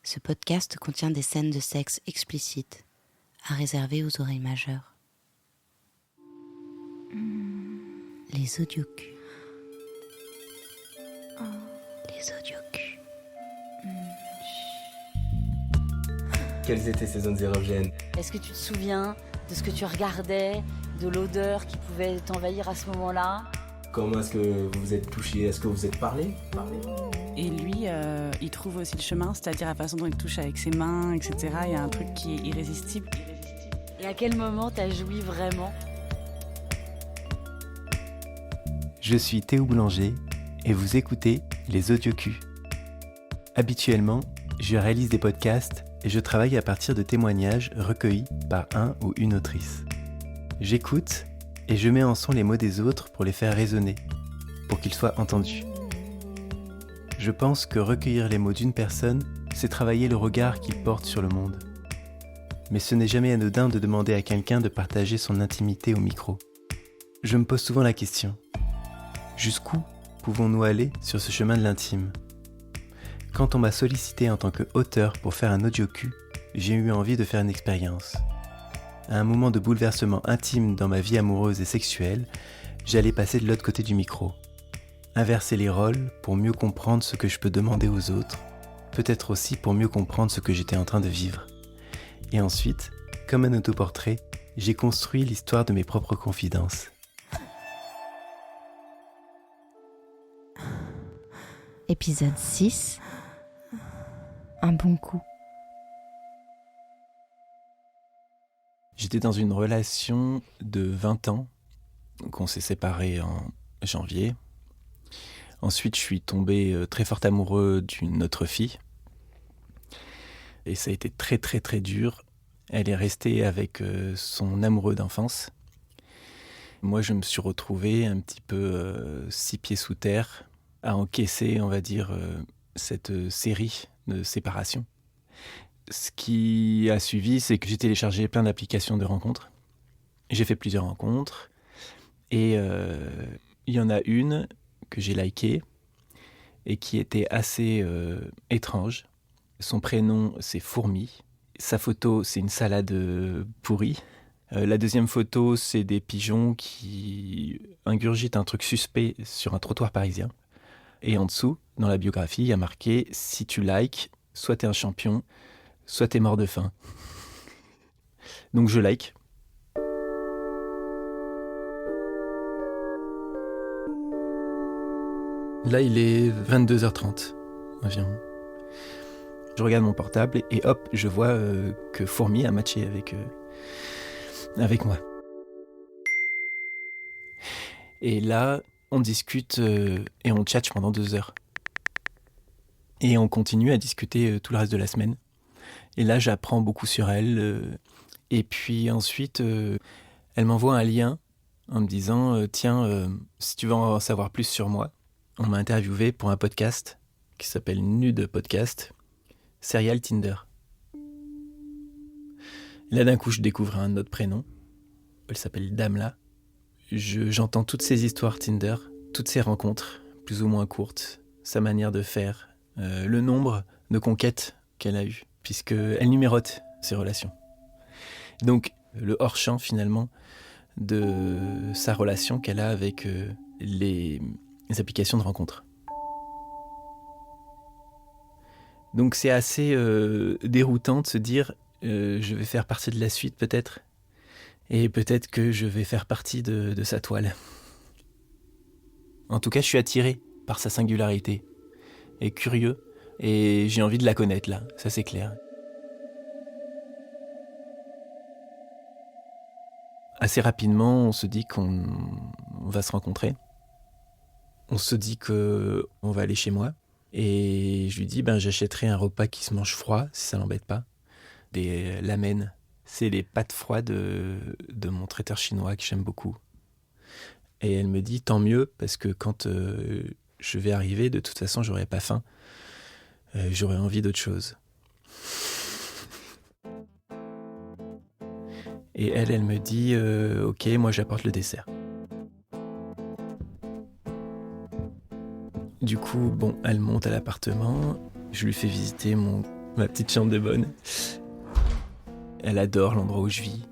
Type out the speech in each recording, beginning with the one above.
Ce podcast contient des scènes de sexe explicites, à réserver aux oreilles majeures. Les audiocus. Les audiocus. Quelles étaient ces zones érogènes? Est-ce que tu te souviens de ce que tu regardais, de l'odeur qui pouvait t'envahir à ce moment-là? Comment est-ce que vous vous êtes touchés? Est-ce que vous êtes parlé? Et lui, il trouve aussi le chemin, c'est-à-dire la façon dont il touche avec ses mains, etc. Il y a un truc qui est irrésistible. Et à quel moment t'as joui vraiment? Je suis Théo Boulanger et vous écoutez Les Audiocus. Habituellement, je réalise des podcasts et je travaille à partir de témoignages recueillis par un ou une autrice. J'écoute et je mets en son les mots des autres pour les faire résonner, pour qu'ils soient entendus. Je pense que recueillir les mots d'une personne, c'est travailler le regard qu'il porte sur le monde. Mais ce n'est jamais anodin de demander à quelqu'un de partager son intimité au micro. Je me pose souvent la question: jusqu'où pouvons-nous aller sur ce chemin de l'intime? Quand on m'a sollicité en tant qu'auteur pour faire un audiocu, j'ai eu envie de faire une expérience. À un moment de bouleversement intime dans ma vie amoureuse et sexuelle, j'allais passer de l'autre côté du micro. Inverser les rôles pour mieux comprendre ce que je peux demander aux autres, peut-être aussi pour mieux comprendre ce que j'étais en train de vivre. Et ensuite, comme un autoportrait, j'ai construit l'histoire de mes propres confidences. Épisode 6. Un bon coup. J'étais dans une relation de 20 ans, donc on s'est séparés en janvier. Ensuite, je suis tombé très fort amoureux d'une autre fille. Et ça a été très très très dur. Elle est restée avec son amoureux d'enfance. Moi, je me suis retrouvé un petit peu 6 pieds sous terre, à encaisser, on va dire, cette série de séparations. Ce qui a suivi, c'est que j'ai téléchargé plein d'applications de rencontres. J'ai fait plusieurs rencontres. Et il y en a une que j'ai likée et qui était assez étrange. Son prénom, c'est Fourmi. Sa photo, c'est une salade pourrie. La deuxième photo, c'est des pigeons qui ingurgitent un truc suspect sur un trottoir parisien. Et en dessous, dans la biographie, il y a marqué « Si tu likes, soit t'es un champion, soit t'es mort de faim ». Donc je like. Là, il est 22h30 environ. Je regarde mon portable et hop, je vois que Fourmi a matché avec moi. Et là, on discute et on tchatche pendant 2 heures. Et on continue à discuter tout le reste de la semaine. Et là, j'apprends beaucoup sur elle. Et puis ensuite, elle m'envoie un lien en me disant « Tiens, si tu veux en savoir plus sur moi », on m'a interviewé pour un podcast qui s'appelle Nude Podcast, Serial Tinder. Là, d'un coup, je découvre un autre prénom. Elle s'appelle Damla. J'entends toutes ces histoires Tinder, toutes ces rencontres, plus ou moins courtes, sa manière de faire, le nombre de conquêtes qu'elle a eues, puisqu'elle numérote ses relations. Donc, le hors-champ, finalement, de sa relation qu'elle a avec les applications de rencontres. Donc, c'est assez déroutant de se dire je vais faire partie de la suite, peut-être. Et peut-être que je vais faire partie de sa toile. En tout cas, je suis attiré par sa singularité. Et curieux. Et j'ai envie de la connaître, là. Ça, c'est clair. Assez rapidement, on se dit qu'on va se rencontrer. On se dit qu'on va aller chez moi. Et je lui dis, j'achèterai un repas qui se mange froid, si ça l'embête pas. Des lamènes. C'est les pâtes froides de mon traiteur chinois que j'aime beaucoup. Et elle me dit, tant mieux, parce que quand je vais arriver, de toute façon, j'aurai pas faim. J'aurai envie d'autre chose. Et elle me dit, ok, moi j'apporte le dessert. Du coup, elle monte à l'appartement. Je lui fais visiter mon ma petite chambre de bonne. Elle adore l'endroit où je vis,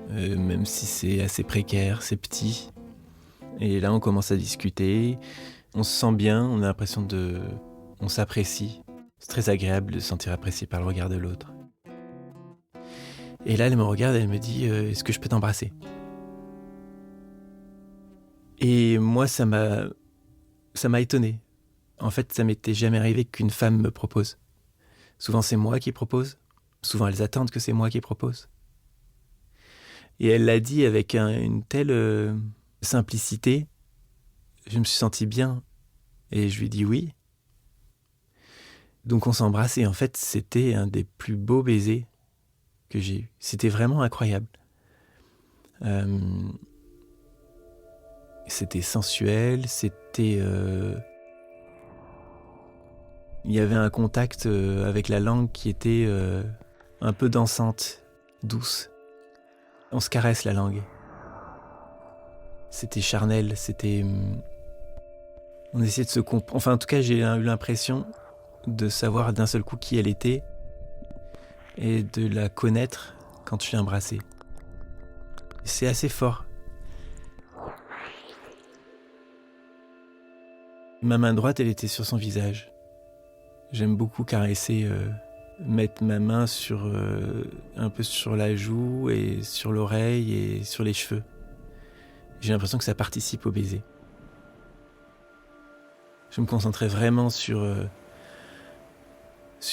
même si c'est assez précaire, c'est petit. Et là, on commence à discuter, on se sent bien, on a l'impression on s'apprécie. C'est très agréable de se sentir apprécié par le regard de l'autre. Et là, elle me regarde et elle me dit « Est-ce que je peux t'embrasser ?» Et moi, ça m'a étonné. En fait, ça m'était jamais arrivé qu'une femme me propose. Souvent, c'est moi qui propose. Souvent, elles attendent que c'est moi qui propose. Et elle l'a dit avec une telle simplicité. Je me suis senti bien. Et je lui ai dit oui. Donc, on s'embrasse. Et en fait, c'était un des plus beaux baisers que j'ai eu. C'était vraiment incroyable. C'était sensuel. C'était... Il y avait un contact avec la langue qui était un peu dansante, douce. On se caresse la langue. C'était charnel, c'était... On essayait de se comprendre. Enfin, en tout cas, j'ai eu l'impression de savoir d'un seul coup qui elle était et de la connaître quand je l'ai embrassée. C'est assez fort. Ma main droite, elle était sur son visage. J'aime beaucoup caresser, mettre ma main un peu sur la joue et sur l'oreille et sur les cheveux. J'ai l'impression que ça participe au baiser. Je me concentrais vraiment sur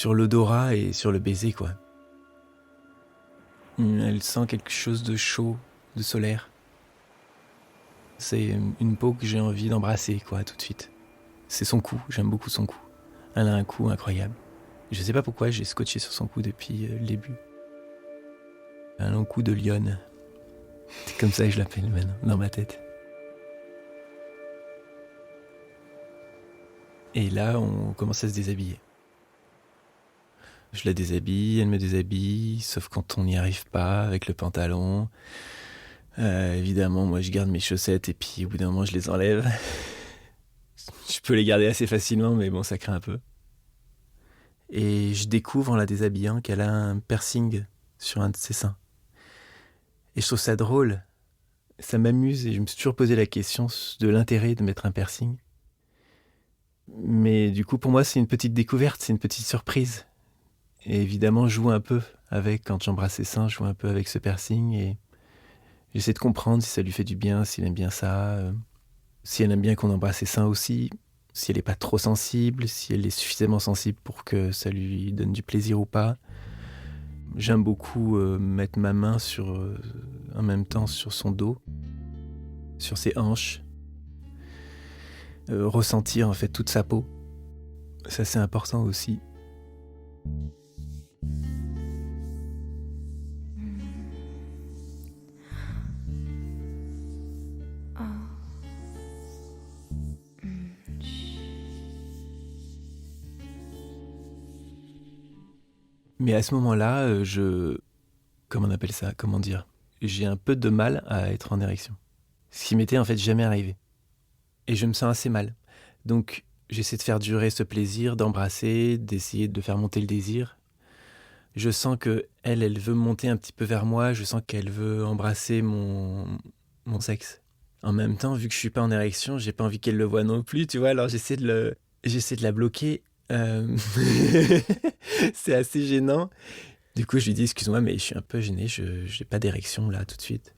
l'odorat et sur le baiser, quoi. Elle sent quelque chose de chaud, de solaire. C'est une peau que j'ai envie d'embrasser, quoi, tout de suite. C'est son cou, j'aime beaucoup son cou. Elle a un cou incroyable. Je sais pas pourquoi j'ai scotché sur son cou depuis le début. Un long cou de lionne. C'est comme ça que je l'appelle maintenant, dans ma tête. Et là, on commence à se déshabiller. Je la déshabille, elle me déshabille, sauf quand on n'y arrive pas avec le pantalon. Évidemment, moi je garde mes chaussettes et puis au bout d'un moment je les enlève. Je peux les garder assez facilement, mais bon, ça craint un peu. Et je découvre en la déshabillant qu'elle a un piercing sur un de ses seins. Et je trouve ça drôle. Ça m'amuse et je me suis toujours posé la question de l'intérêt de mettre un piercing. Mais du coup, pour moi, c'est une petite découverte, c'est une petite surprise. Et évidemment, je joue un peu avec, quand j'embrasse ses seins, je joue un peu avec ce piercing et j'essaie de comprendre si ça lui fait du bien, s'il aime bien ça. Si elle aime bien qu'on embrasse ses seins aussi, si elle n'est pas trop sensible, si elle est suffisamment sensible pour que ça lui donne du plaisir ou pas. J'aime beaucoup mettre ma main en même temps sur son dos, sur ses hanches, ressentir en fait toute sa peau. Ça c'est important aussi. Mais à ce moment-là, comment on appelle ça ? Comment dire ? J'ai un peu de mal à être en érection. Ce qui m'était en fait jamais arrivé. Et je me sens assez mal. Donc j'essaie de faire durer ce plaisir, d'embrasser, d'essayer de faire monter le désir. Je sens que elle veut monter un petit peu vers moi, je sens qu'elle veut embrasser mon sexe. En même temps, vu que je suis pas en érection, j'ai pas envie qu'elle le voie non plus, tu vois, alors j'essaie de la bloquer. C'est assez gênant. Du coup, je lui dis, excuse-moi, mais je suis un peu gêné, je n'ai pas d'érection là tout de suite.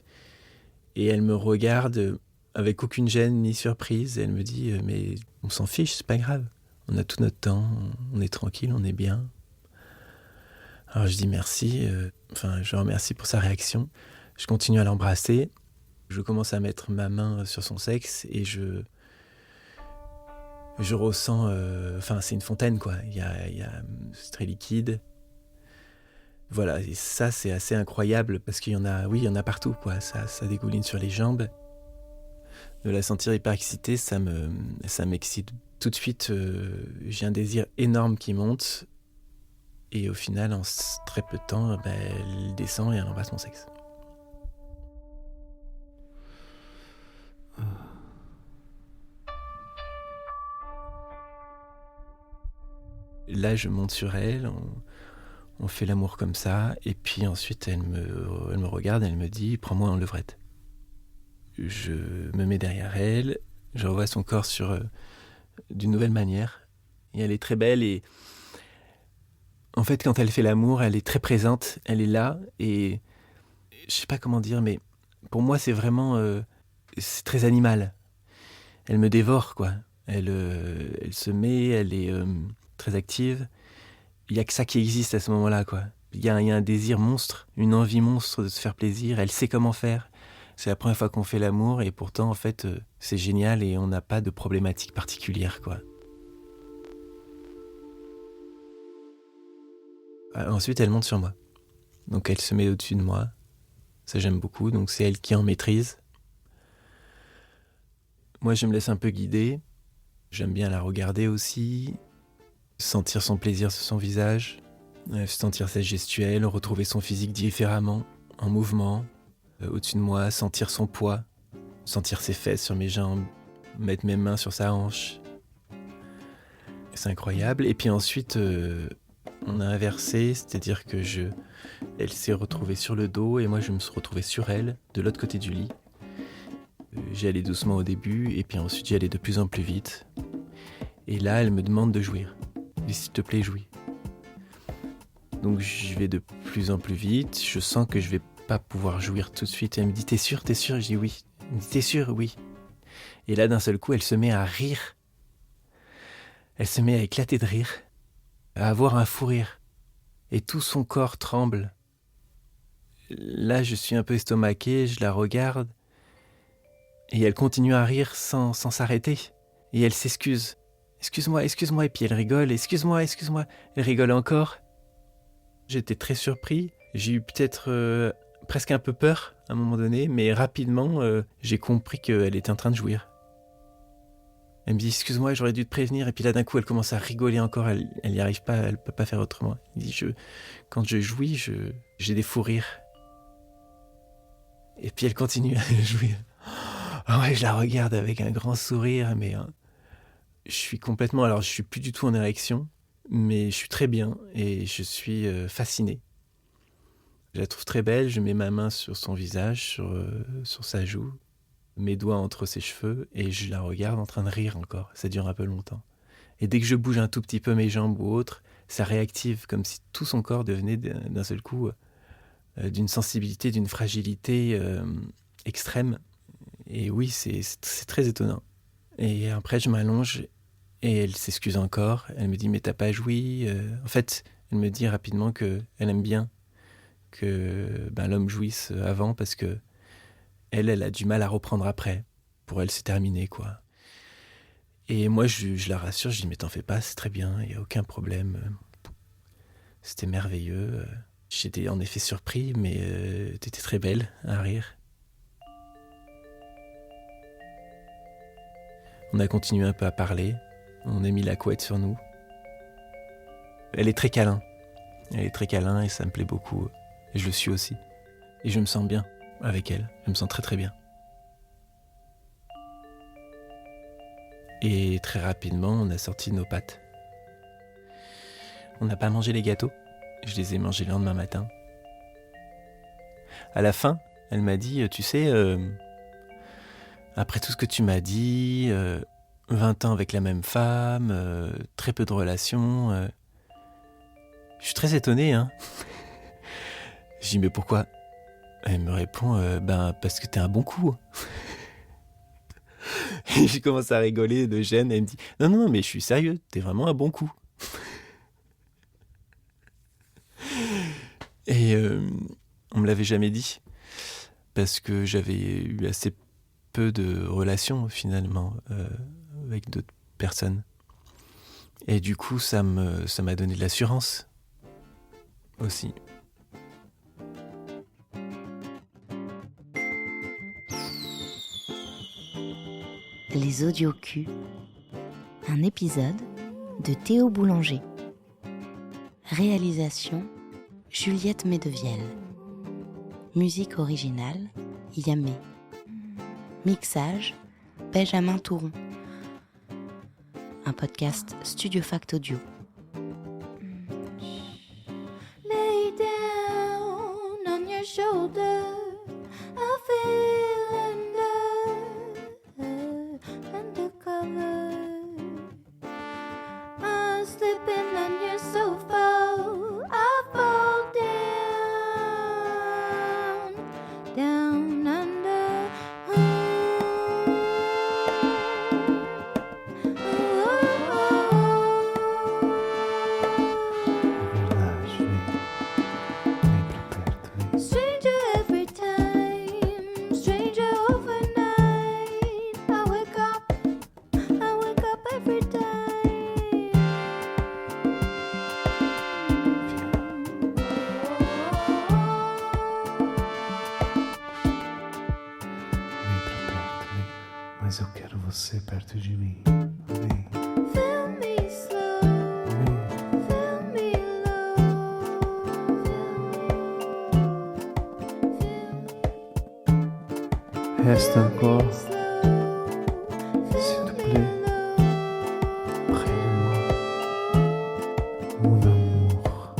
Et elle me regarde avec aucune gêne ni surprise. Et elle me dit, mais on s'en fiche, c'est pas grave. On a tout notre temps, on est tranquille, on est bien. Alors je dis merci, je remercie pour sa réaction. Je continue à l'embrasser. Je commence à mettre ma main sur son sexe et je ressens... c'est une fontaine, quoi. C'est très liquide. Voilà, et ça, c'est assez incroyable parce qu'il y en a partout, quoi. Ça dégouline sur les jambes. De la sentir hyper excitée, ça m'excite. Tout de suite, j'ai un désir énorme qui monte. Et au final, en très peu de temps, elle descend et elle embrasse mon sexe. Là, je monte sur elle, On fait l'amour comme ça, et puis ensuite elle me regarde, elle me dit « Prends-moi en levrette ». Je me mets derrière elle, je revois son corps d'une nouvelle manière. Et elle est très belle, et en fait quand elle fait l'amour, elle est très présente, elle est là, et je sais pas comment dire, mais pour moi c'est vraiment... c'est très animal. Elle me dévore, quoi. Elle se met, elle est très active. Il n'y a que ça qui existe à ce moment-là, quoi. Il y a un désir monstre, une envie monstre de se faire plaisir. Elle sait comment faire. C'est la première fois qu'on fait l'amour et pourtant, en fait, c'est génial et on n'a pas de problématique particulière, quoi. Ensuite, elle monte sur moi. Donc, elle se met au-dessus de moi. Ça, j'aime beaucoup. Donc, c'est elle qui est en maîtrise. Moi, je me laisse un peu guider. J'aime bien la regarder aussi, sentir son plaisir sur son visage, sentir sa gestuelle, retrouver son physique différemment, en mouvement, au-dessus de moi, sentir son poids, sentir ses fesses sur mes jambes, mettre mes mains sur sa hanche. C'est incroyable. Et puis ensuite, on a inversé, c'est-à-dire que elle s'est retrouvée sur le dos et moi je me suis retrouvé sur elle, de l'autre côté du lit. J'y allais doucement au début et puis ensuite j'y allais de plus en plus vite. Et là, elle me demande de jouir. Elle dit, s'il te plaît, jouis. Donc je vais de plus en plus vite. Je sens que je vais pas pouvoir jouir tout de suite. Elle me dit, t'es sûr ? Je dis oui. Elle me dit, t'es sûr ? Oui. Et là, d'un seul coup, elle se met à rire. Elle se met à éclater de rire, à avoir un fou rire. Et tout son corps tremble. Là, je suis un peu estomaqué, je la regarde. Et elle continue à rire sans s'arrêter. Et elle s'excuse. Excuse-moi. Et puis elle rigole. Excuse-moi. Elle rigole encore. J'étais très surpris. J'ai eu peut-être presque un peu peur à un moment donné. Mais rapidement, j'ai compris qu'elle était en train de jouir. Elle me dit, excuse-moi, j'aurais dû te prévenir. Et puis là, d'un coup, elle commence à rigoler encore. Elle n'y arrive pas, elle ne peut pas faire autrement. Elle dit, quand je jouis, j'ai des fous rires. Et puis elle continue à jouir. Ah ouais, je la regarde avec un grand sourire, mais je suis complètement... Alors, je suis plus du tout en érection, mais je suis très bien et je suis fasciné. Je la trouve très belle, je mets ma main sur son visage, sur sa joue, mes doigts entre ses cheveux, et je la regarde en train de rire encore. Ça dure un peu longtemps. Et dès que je bouge un tout petit peu mes jambes ou autre, ça réactive, comme si tout son corps devenait d'un seul coup d'une sensibilité, d'une fragilité extrême. Et oui, c'est très étonnant. Et après, je m'allonge et elle s'excuse encore. Elle me dit, mais t'as pas joui. En fait, elle me dit rapidement qu'elle aime bien que l'homme jouisse avant parce que elle a du mal à reprendre après. Pour elle, c'est terminé, quoi. Et moi, je la rassure, je dis, mais t'en fais pas, c'est très bien, il n'y a aucun problème. C'était merveilleux. J'étais en effet surpris, mais t'étais très belle à rire. On a continué un peu à parler. On a mis la couette sur nous. Elle est très câlin. Et ça me plaît beaucoup. Et je le suis aussi. Et je me sens bien avec elle. Je me sens très très bien. Et très rapidement, on a sorti nos pâtes. On n'a pas mangé les gâteaux. Je les ai mangés le lendemain matin. À la fin, elle m'a dit, tu sais... Après tout ce que tu m'as dit, 20 ans avec la même femme, très peu de relations, je suis très étonné, hein. Je dis, mais pourquoi ? Elle me répond, parce que t'es un bon coup. Et je commence à rigoler de gêne, elle me dit, non, mais je suis sérieux, t'es vraiment un bon coup. Et on me l'avait jamais dit, parce que j'avais eu assez peu de relations finalement avec d'autres personnes. Et du coup, ça m'a donné de l'assurance aussi. Les audiocus, un épisode de Théo Boulanger. Réalisation Juliette Medevielle. Musique originale Yamé. Mixage Benjamin Touron. Un podcast Studio Fact Audio. shoulder. I feel undercover. I'm sleeping on your sofa. I fall down under. Stranger every time, stranger overnight. I wake up every time. Mas eu quero você perto de mim. Vem, Feel me slow, vem. feel me low, feel me Reste encore, slow, s'il feel te me plaît, low. près de moi, mon amour.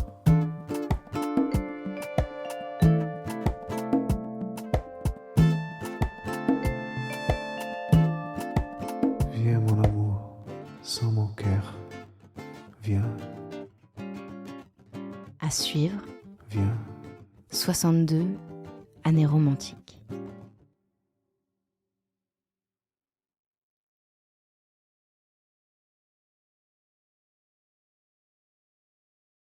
Viens, mon amour, sans mon cœur. Viens, À suivre, viens. 62 années romantiques.